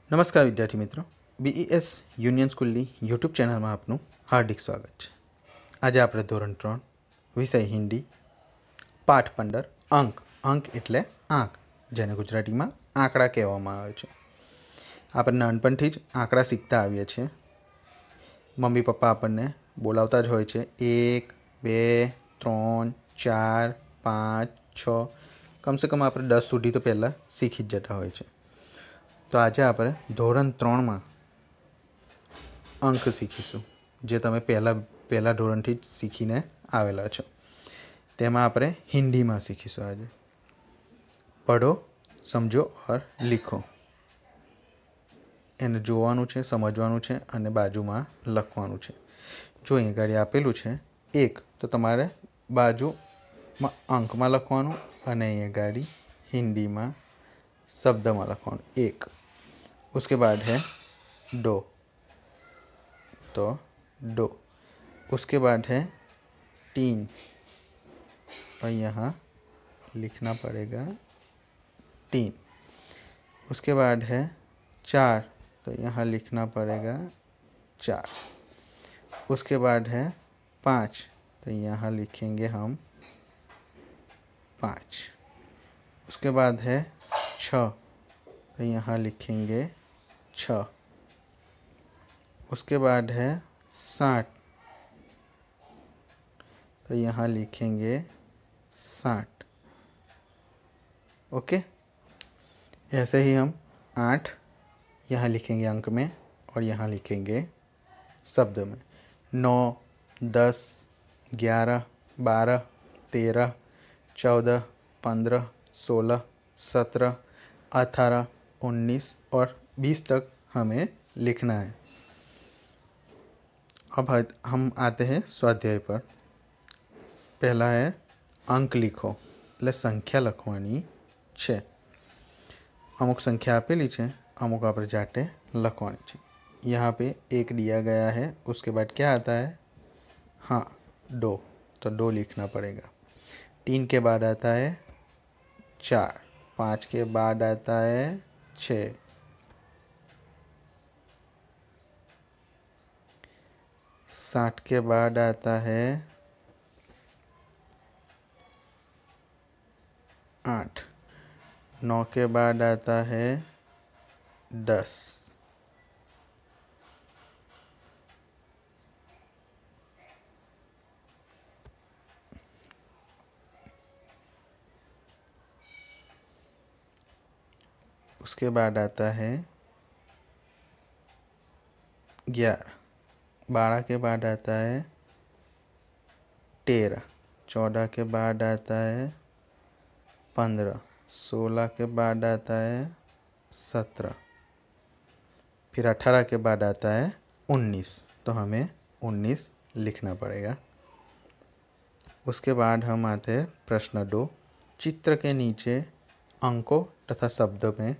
नमस्कार विद्यार्थी मित्रों, बीईएस यूनियन स्कूलनी यूट्यूब चैनल में आपનું हार्दिक स्वागत है। आज આપણે ધોરણ 3 વિષય હિન્દી પાઠ 15 અંક એટલે આંક, જેને ગુજરાતીમાં આંકડા કહેવામાં આવે છે। આપણે નાનપણથી જ આંકડા શીખતા આવીએ છીએ। મમ્મી પપ્પા આપણને બોલાવતા જ હોય છે 1 2 3 4 5 6, કમસે કમ આપણે 10 સુધી તો પહેલાં શીખી જ જતા હોય છે। तो आज आप धोरण 3 में अंक सीखीशू, जे तमे पहला धोरण थी सीखीने आवेला छो। तेमां आपणे हिंदी में सीखीशू। आज पढ़ो, समझो और लिखो। एने जोवानुं छे, समझवानुं छे अने बाजुमां लखवानुं छे। जो अहीं गाड़ी आपेलुं छे 1, तो तमारे बाजुमां अंकमां लखवानुं अने अहीं गाड़ी हिंदी में शब्द में लखवानुं 1। उसके बाद है डो, तो डो। उसके बाद है 3, और यहाँ लिखना पड़ेगा 3। उसके बाद है 4, तो यहाँ लिखना पड़ेगा 4। उसके बाद है 5, तो यहाँ लिखेंगे हम 5। उसके बाद है 6, तो यहाँ लिखेंगे 6। उसके बाद है 60, तो यहाँ लिखेंगे 60। ओके। ऐसे ही हम 8 यहाँ लिखेंगे अंक में, और यहाँ लिखेंगे शब्द में। 9, 10, 11, 12, 13, 14, 15, 16, 17, 18, 19 और 20 तक हमें लिखना है। अब हम आते हैं स्वाध्याय पर। पहला है अंक लिखो, એટલે संख्या लखवानी छे। अमुक संख्या आपेली छे, अमुक आपणे जाते लखवानी छे। यहाँ पे 1 दिया गया है, उसके बाद क्या आता है? हाँ, दो, तो 2 लिखना पड़ेगा। 3 के बाद आता है 4, 5 के बाद आता है 6, 60 के बाद आता है 8, 9 के बाद आता है 10, उसके बाद आता है 11, 12 के बाद आता है 13, 14 के बाद आता है 15, 16 के बाद आता है 17, फिर 18 के बाद आता है 19, तो हमें 19 लिखना पड़ेगा। उसके बाद हम आते हैं प्रश्न 2। चित्र के नीचे अंकों तथा शब्द में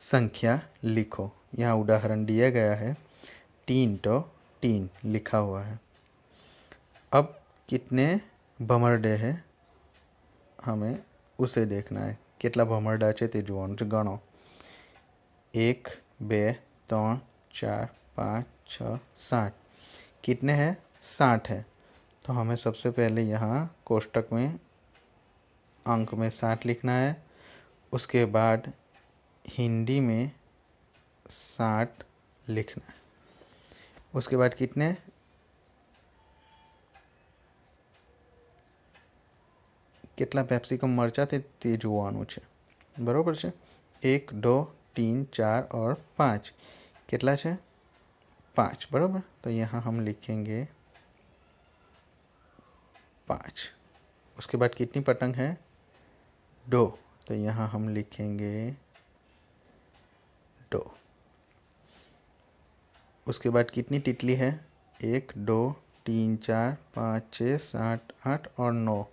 संख्या लिखो। यहाँ उदाहरण दिया गया है 3, तो 3 लिखा हुआ है। अब कितने भमरडे हैं हमें उसे देखना है। कितना भमरडा है ते जोवानुं छे। गणो 1, 2, 3, 4, 5, 6, 7। कितने हैं? 60 है। तो हमें सबसे पहले यहाँ कोष्टक में अंक में 60 लिखना है। उसके बाद हिंदी में 60 लिखना है। उसके बाद कितने? कितना पेप्सिकम मरचा थे ते जोवानुं छे। बराबर छे। 1, 2, 3, 4 और 5। कितना छे? 5। बराबर। तो यहाँ हम लिखेंगे 5। उसके बाद कितनी पतंग है? 2, तो यहाँ हम लिखेंगे 2। उसके बाद कितनी तितली है? 1, 2, 3, 4, 5, 6, 7, 8 और 9।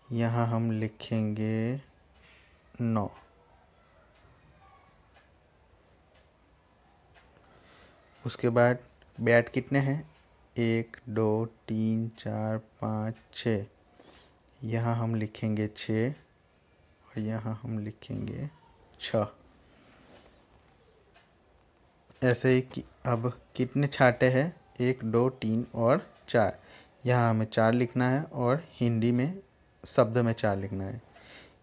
यहाँ हम लिखेंगे 9। उसके बाद बैट कितने हैं? 1, 2, 3, 4, 5, 6। यहाँ हम लिखेंगे 6, और यहाँ हम लिखेंगे 6। ऐसे ही अब कितने छाटे हैं, 1 2 3 और 4। यहाँ हमें 4 लिखना है और हिंदी में शब्द में 4 लिखना है।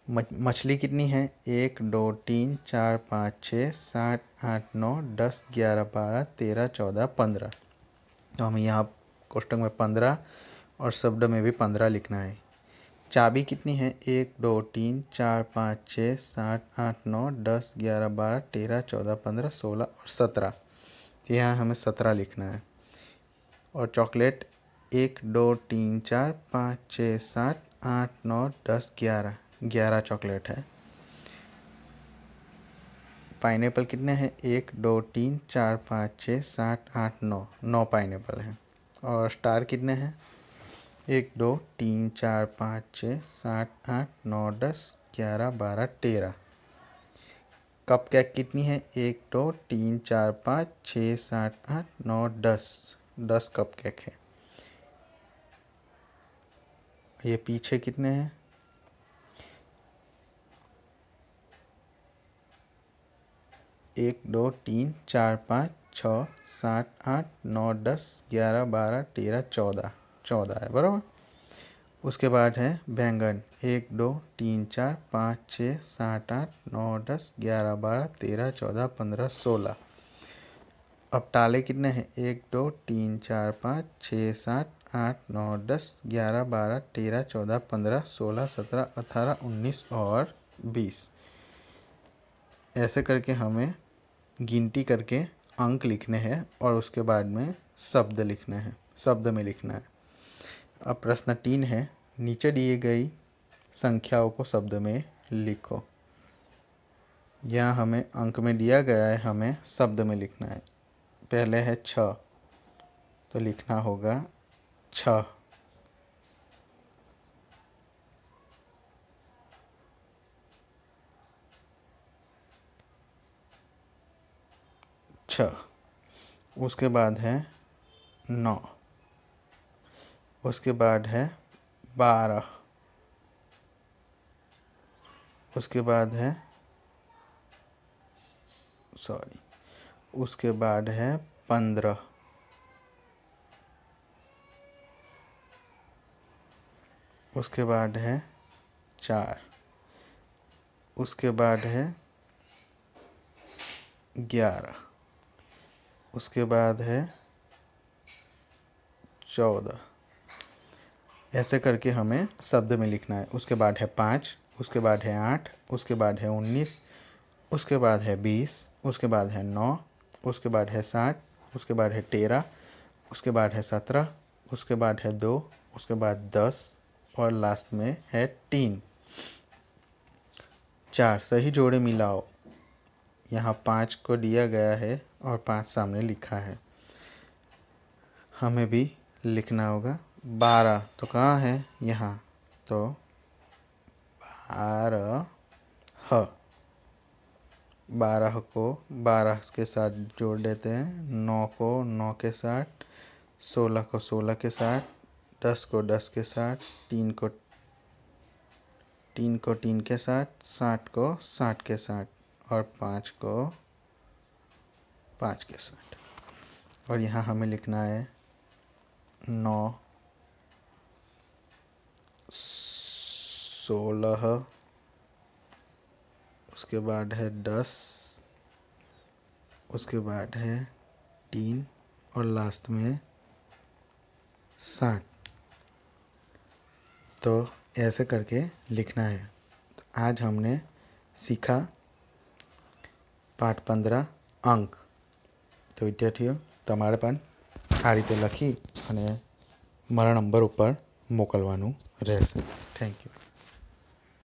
मछली कितनी है, 1 2 3 4 5 6 7 8 9 10 11 12 13 14 15। तो हमें यहाँ कोष्टक में 15 और शब्द में भी 15 लिखना है। चाबी कितनी है, 1 2 3 4 5 6 7 8 9 10 11 12 13 14 15 16 और 17। तो यहाँ हमें 17 लिखना है। और चॉकलेट 1 2 3 4 5 6 7 8 9 10 11 11 चॉकलेट है। पाइनएप्पल कितने हैं, 1 2 3 4 5 6 7 8 9 9 पाइनएप्पल हैं। और स्टार कितने हैं, 1 2 3 4 5 6 7 8 9 10 11 12 13। कप केक कितनी है, 1 2 3 4 5 6 7 8 9 10 10 कप केक है। ये पीछे कितने हैं, 1 2 3 4 5 6 7 8 9 10 11 12 13 14 14 है बराबर। उसके बाद है बैंगन, 1 2 3 4 5 6 7 8 9 10 11 12 13 14 15 16। अब टाले कितने हैं, 1 2 3 4 5 6 7 8 9 10 11 12 13 14 15 16 17 18 19 और 20। ऐसे करके हमें गिनती करके अंक लिखने हैं और उसके बाद में शब्द लिखने हैं, शब्द में लिखना है। अब प्रश्न 3 है, नीचे दिए गई संख्याओं को शब्द में लिखो। यहाँ हमें अंक में दिया गया है, हमें शब्द में लिखना है। पहले है 6, तो लिखना होगा 6। उसके बाद है 9, उसके बाद है 12, उसके बाद है उसके बाद है 15, उसके बाद है 4, उसके बाद है 11, उसके बाद है 14। ऐसे करके हमें शब्द में लिखना है। उसके बाद है 5, उसके बाद है 8, उसके बाद है 19, उसके बाद है 20, उसके बाद है 9, उसके बाद है 7, उसके बाद है 13, उसके बाद है 17, उसके बाद है 2, उसके बाद 10 और लास्ट में है 3। 4 सही जोड़े मिलाओ। यहाँ 5 को दिया गया है और 5 सामने लिखा है, हमें भी लिखना होगा। 12 तो कहाँ है, यहाँ, तो 12 को 12 के साथ जोड़ देते हैं, 9 को 9 के साथ, 16 को 16 के साथ, 10 को 10 के साथ, 3 को 3 के साथ, 60 को 60 के साथ और 5 को 5 के साथ। और यहाँ हमें लिखना है 9 16, उसके बाद है 10, उसके बाद है 3 और लास्ट में 60। तो ऐसे करके लिखना है। तो आज हमने सीखा पाठ 15 अंक। तो विद्यार्थीओ તમારે પણ આ રીતે લખી અને મારા નંબર ઉપર મોકલવાનું રહેશે। Thank you.